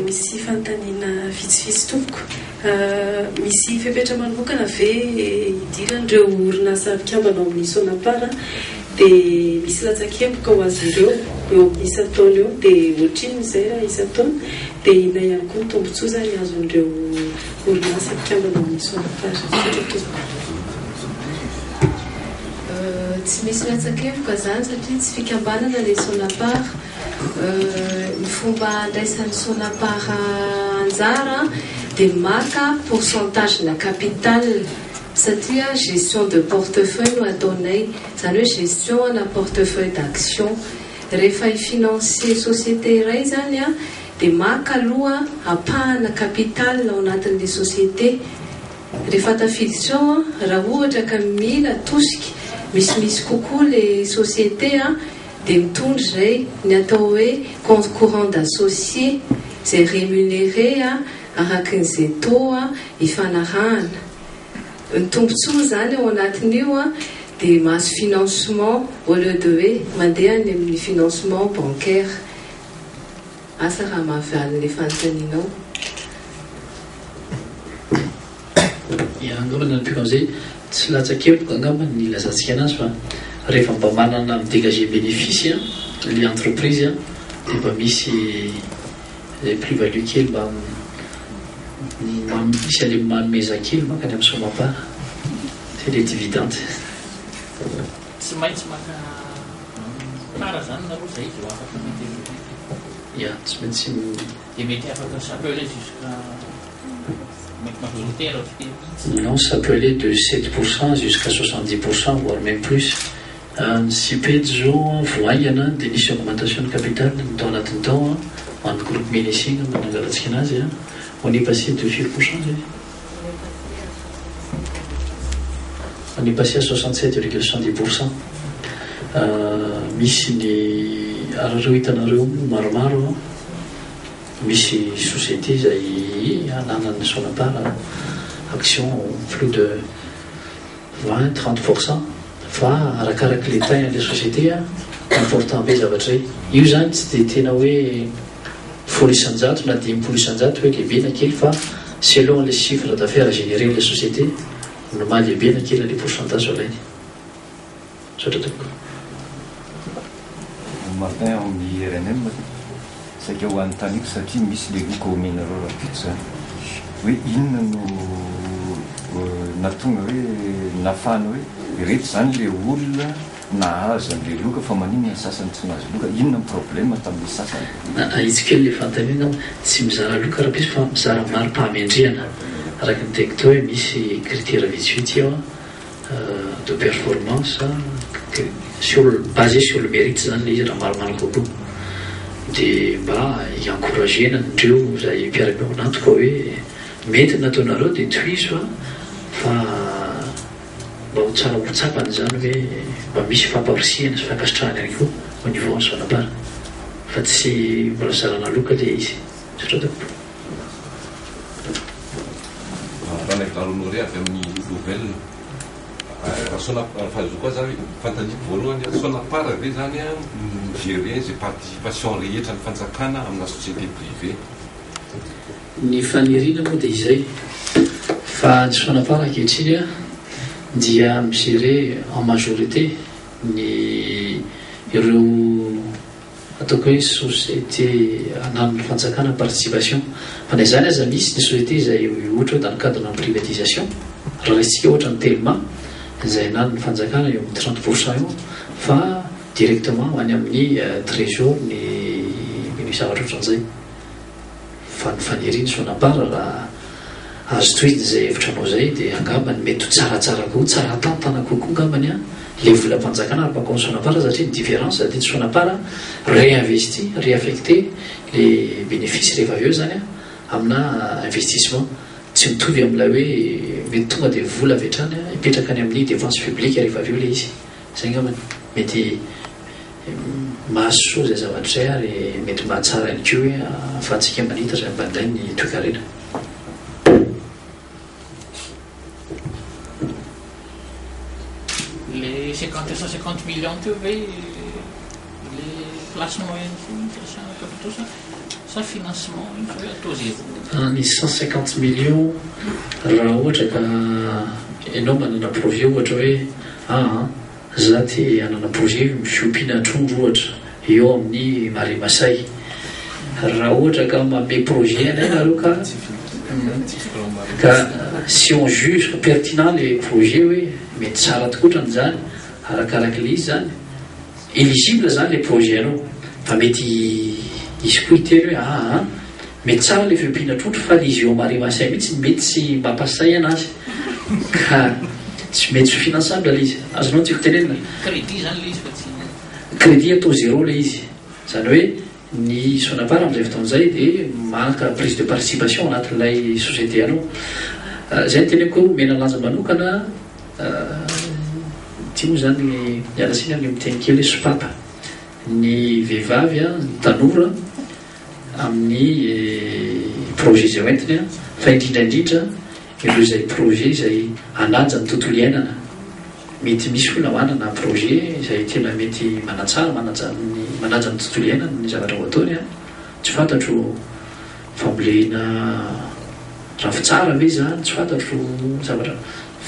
Misy fanontaniana vitsivitsy tompoko. Misy fepetra manokana ve idiran'ireo orinasa mpikambana ao amin'ny Sonapar dia misy latsakemboka ho azy ireo eo amin'ny isan-taona eo dia ohatriny izay raha isan-taona dia ina ihany koa ny tombontsoa zany azon'ireo orinasa mpikambana ao amin'ny Sonapar. Tsy misy latsakemboka zany satria tsy fikambanana ilay Sonapar. Ny fomba andraisan'ny Sonapar anjara dia maka pourcentage na capital satria gestion de portefeuille no ataonay, zany hoe gestion na portefeuille d'action. Rehefa hifinancer société iray zany a dia maka aloha apahana capital ao anatin'ilay société. Rehefa tafiditra ao raha ohatra ka mila tosika misy kokoa les sociétés dia mitondra izay ny atao hoe compte courant d'associé izay rémunéré arakin'izay tao hifanarahana. Ny tombontsoa zany ao anatin'io dia mahazo financement au lieu de hoe mandeha ny amin'ny financement bancaire. Asa raha mahavalon'ilay fanontanianao. Angambany napiko amin'izay tsy latsakemboka angambany ny lazantsika anazy fa rehefa mba manana midégager bénéfice les entreprises dia mba misy plus-value kely mba misy ale manomeza kely makany amin'ny Sonapar c'est les dividendes. Tsy maintsy maka para zany nareo zay vao afaka mety ya tsy maintsy dia mety afaka s'appeler jusqu'à majoritaire. Non, ça peut aller de 7% jusqu'à 70%, voire même plus. Si Pezzo voyana dia nisy augmentation de capital tao anatin'ny tao amin'ny groupe Ménécine manangaratsika anazy on est passé de 4%. On est passé à 67,70%. Misy ny arareo hitanareo maromaro misy société izay ananan'ny Sonapar action plus de 20-30%. Fa arakaraka le taille la société important be zavatra zay. Io zany tsy dia tena hoe folo isan-jato na 10 isan-jato hoe lehibe na kely fa selon les chiffres d'affaires générés la société no maha lehibe na kely le pourcentage alainy. Sotra tompoko. Martin amin'ny RNM saika ho anontaniako satria misy le loko minareo rapito zany hoe inona no natonga hoe nafana hoe rehetra zany le olona nahazo an'le loka fa maninona ny sasany tsy nahazo loka, inona ny problème tamin'le sasany? Izy kely le fanontaniana tsy mizara loka raha pisy fa mizara mari-pahamendrehana araka ny tegna tao hoe misy critère vitsivitsy ao de performance basé sur le mérite zany le izy raha maromaro kokoa dia mba encouragena ndreo zay mpiaraka ao anantoka hoe mety nataonareo dia toizo fa mba ho tsara ho tsapany zany hoe mba misy famparisihana sy fankasitrahany ihany koa au niveau ny Sonapar fa tsy mbola zarana loka le izy sotra tompoko. Raha nahitaronao avy amin'ny nouvelle Sonapar fahazo koa zany fantaniko voalohany Sonapar ve zany migérer zay participation rehetra ny fanjakana amina société privée. Ny faniriana moa dia izay fa ny Sonapar ankehitriny dia migérer en majorité ny ireo ataoko hoe société ananon'ny fanjakana participation fa na zany aza misy ny société izay ohatra hoe dans le cadre de privatisation raha raisitsika ohatra ny Telma izay na ny fanjakana eo amin'ny 30% io fa directement ho any amin'ny trésor ny zavatra ohatran'izay fa ny faniriny sonapara raha azo tohiny zay hevitranao zay dia angambany mety ho tsaratsara koa tsara tantana kokoa angambany a le vola mpanjakana ary-pakao ny sonapara satria ny différence dia ny sonapara réinvesti réaffecté le bénéfice rehefa avy eo zany a amina investissement tsy mitovy amin'ilay hoe mety tonga dia vola avy hatrany hipetraka any amin'ny dépense publique rehefa avy eo le izy zay angambany mety mahasoa zay zavatra zay ary mety mahatsara ihany koa hoe ahafahantsika manita zay mbanday ny toekarena. Les 50 millions teo ve le placement ça financement atao zero ny 150 millions raha ohatra ka ianao manana projet ohatra hoe za ty anana projet fiompiana trondro ohatra eo amin'ny Marimasay raha ohatra ka mame projet anay nareo ka si on juge pertinent le projet hoe mety tsara tokoatrany zany arakaraka le izy zany éligible zany le projet anao fa mety izy koa iteny hoe mety tsara le fiompiana trondro fa le izy eo Marimasay mihitsy mety tsy mampasay anazy ka tsy mety tsy finançable le izy azonao tiako tenenina crédit zany le izy fa tsy crédit atao zéro le izy zany hoe ny sonapara amin'izay fotoan'izay dia manaka prise de participation anatin'ilay société anao zay ny teneko mena lanja manokana tia moa zany mialasiny amin'ny miteny kely hoe sopapa ny vehivavy ny tanora amin'ny projet zay hoentiny fa indrindraindrindra ireo izay projet izay ananja ny tontolo iainana mety misy olona manana projet izay tena mety manatsara manaja ny tontolo iainana ny zavatra ho ataony tsy fantatro fambolena rafitsara ve zany tsy fantatro zavatra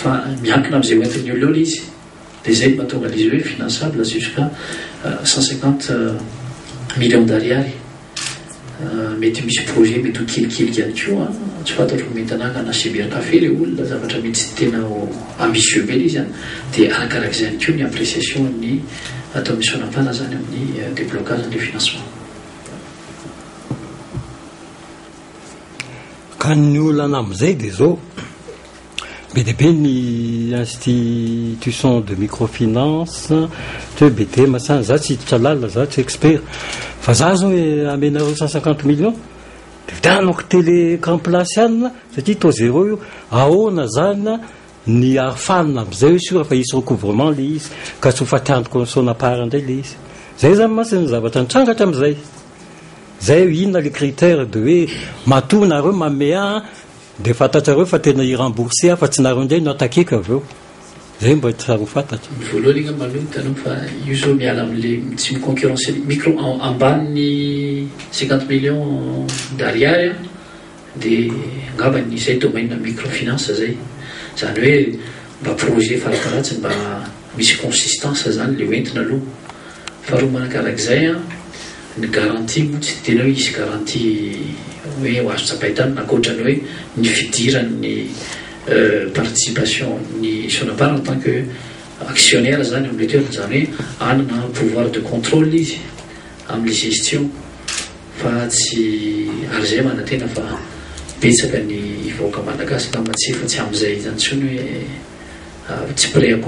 fa miankina amin'izay hoentiny olo eo le izy dia zay mahatonga l'izy hoe finançable jusqu'à 150 millions d'ariary mety misy projet mety ho kelikely ihany koa tsy fantatro mety anaka nasibira kafe le olona zavatra mety tsy tena ambitieux be le izy dia arakarak'izay ihany koa ny appréciation ny atao amin'ny sonapara zany amin'ny déblocage le financement. Ka ny olana amin'izay dia zao be dia be ny institution de microfinance tsy hoe be dia masana za tsy hiditra lalina za tsy expert fa za zao hoe amenareo 150 millions dia vitanako télé grand place ihany satria tao zéro io ahoana zany ny ahafanina amin'izay hoe sura fa hisy recouvrement le izy ka tsy ho fatianiko ny sonapara indray le izy zay zany masy ny zavatra nitrangatra amin'izay zay inona le critère de hoe matoa nareo mamea dia fantatrareo fa tena irembourser fa tsy nareo indray no atakeko avy eo zay mba tsara ho fantatry voalohany igny maloha hitanao fa io zao miala amin'le tsy miconcurrence micro ambany 50 millions d'ariary dia angambany izay domaine microfinance zay zany hoe mba projet farakaratsy mba misy consistance zany le hoentina aloha faharoa manakarak'izay ny garantie moa tsy tena hoe isy garantie hoe ho azo tsapahitany nakoatrany hoe ny fidiran'ny participation ny sonapara en tant que actionnaire zany amin'le toerana zany hoe anana pouvoir de contrôle izy amin'ny gestion fa tsy ary zay manantena fa betsaka ny vahoaka malagasy ka matsiro fa tsy amin'izay zany tsony hoe tsy prêt à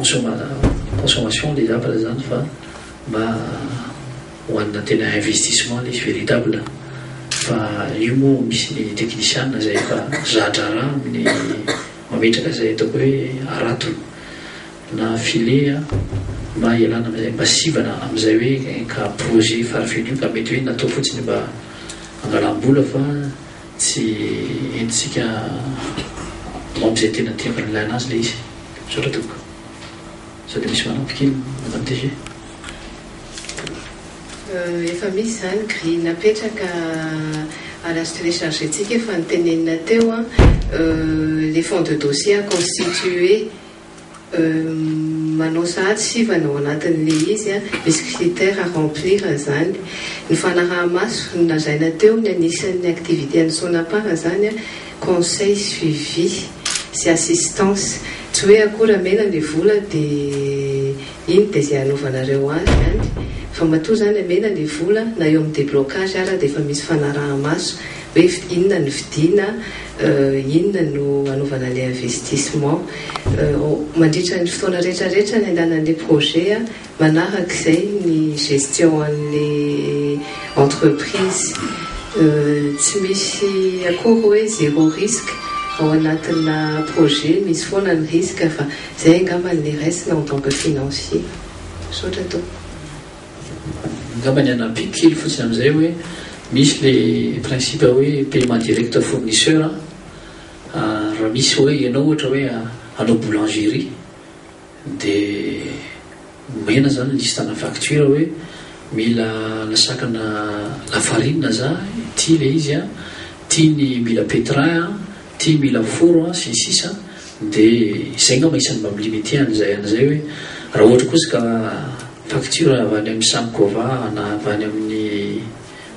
consommation le zavatra zany fa mba hoanina tena investissement le izy véritable fa io moa misy ny technicien zay fa zadrara amin'ny mametraka zay ataoko hoe arato na filet mba ialana am'izay mba sivana amin'izay hoe ka projet farafiny io ka mety hoe natao fotsiny mba angalam-bola fa tsy entsika mam'izay tena tiako nilay anazy le izy sora toko sao dia misy manampy kely madame DG efa misy zany grille napetraka à l'institut chargétique efa nitenenina teo les fonds de dossier à constituer manao sahady sivanao anatin'le izy misy critère à remplir zany ny fanaraha-maso nazaina teo ny anisan'ny activité ny sonapara zany conseil suivi sy assistance tsy hoe akoramena le vola dia iny dia izay anaovanareo azy any fa matoa zany amena le vola na eo amin'ny déblocage ara dia efa misy fanaraha-maso hoe inona ny vidiana inona no anaovana le investissement mandritra ny fotoana rehetrarehetra ny andanan'le projet manaraka izay ny gestion an'le entreprise tsy misy akory hoe zéro risque ao anatina projet misy foana ny risque fa zay angamba ny resina en tant que financier sotra to angambany anampiko kely fotsiny amin'izay hoe misy le principe hoe paiement direct fournisseur raha misy hoe ianao ohatra hoe anao boulangerie dia mena zany listana facture hoe mila lasakana lafarine za ty le izy ty ny mila pétrin ty mila foro sy sisa dia izay ngamba isan'ny mamlimité an'izay hoe raha ohatra kosa ka facture avy any amin'ny Samkova na avy any amin'ny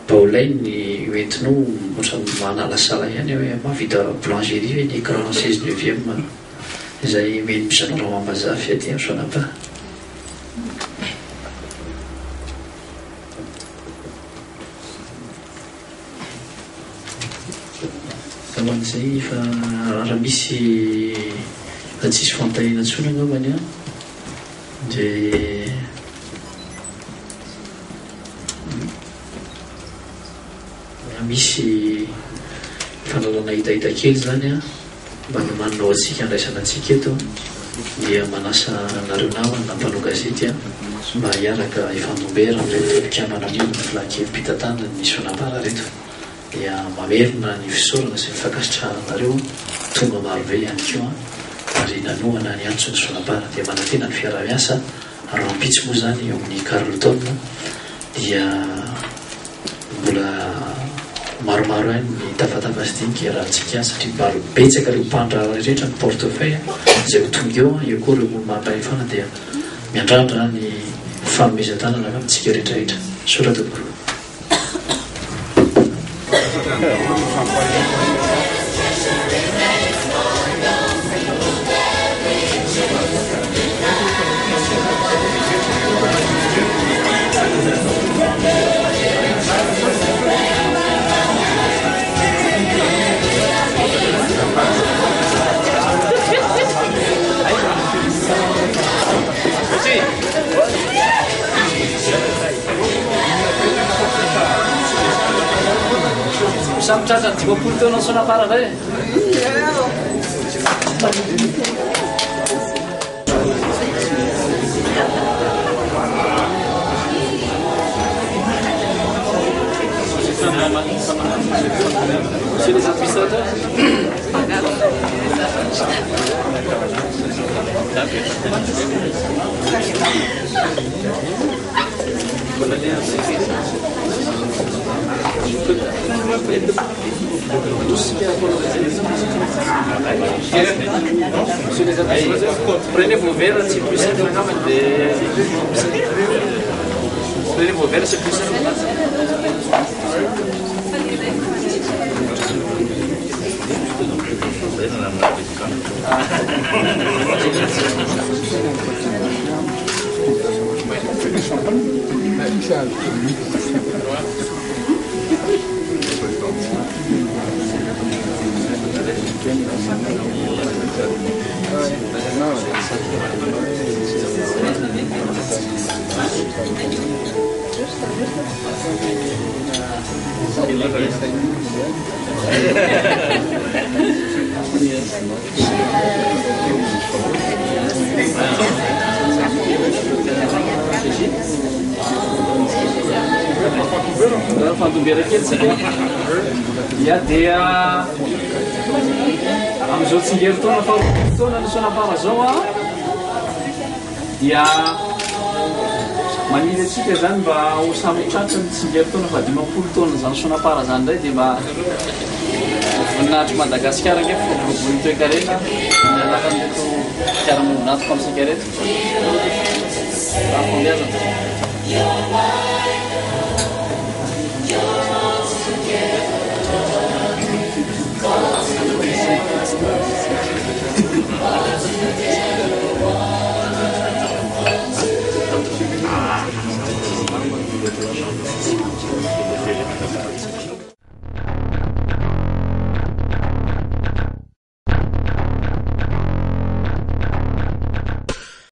Baolaine ny hoentinao ohatra manala sala ihany hoe mavita boulangerie hoe ny écran 16/9 izay meny mizanora mambazafy aty sonapa kaman'izay fa raha misy tsisy fantahina tsona angambany dia misy fanalana hitahita kely zany mba nomanao atsika andraisana atsika eto dia manasa nareo namany na mpanao gazety mba hiaraka ifanombera amin'reto mpikambana amina filakely mpitatana ny sonapara reto dia mamerina ny fisaorana sy mifakasitra nareo tonga marobe ihany keo ary nanoana ny antso ny sonapara dia manantena ny fiara-miasa rampitsy moa zany eo amin'ny Carleton dia mbola maromaro any ny tafatafasy dinika rahantsika satria maro betsaka reo mpandra rehetra ny portefeuille izay ho tonga eo io koa reo mampahefana dia miandrandra ny fanomezan-tanana amintsika rehetrarehetra sotra tompoko samtratra ny 10 taona ny sonapara indray Monsieur les administrateurs prenez vos verres, c'est plus simple. Prenez vos verres, c'est plus simple. Fandombera kely tsika ia dia amin'izao tsingerin-taona faharoapolo ny sonapara zao dia manily atsika zany mba ho samy tratra ny tsingerin-taona fa 10 taona zany sonapara zany ndray dia mba voninahitry Madagasikara nge foroborobony toe-karena miaraka amin'reto fiarahamoninaty famitsika reto rahafondiazana Grazie.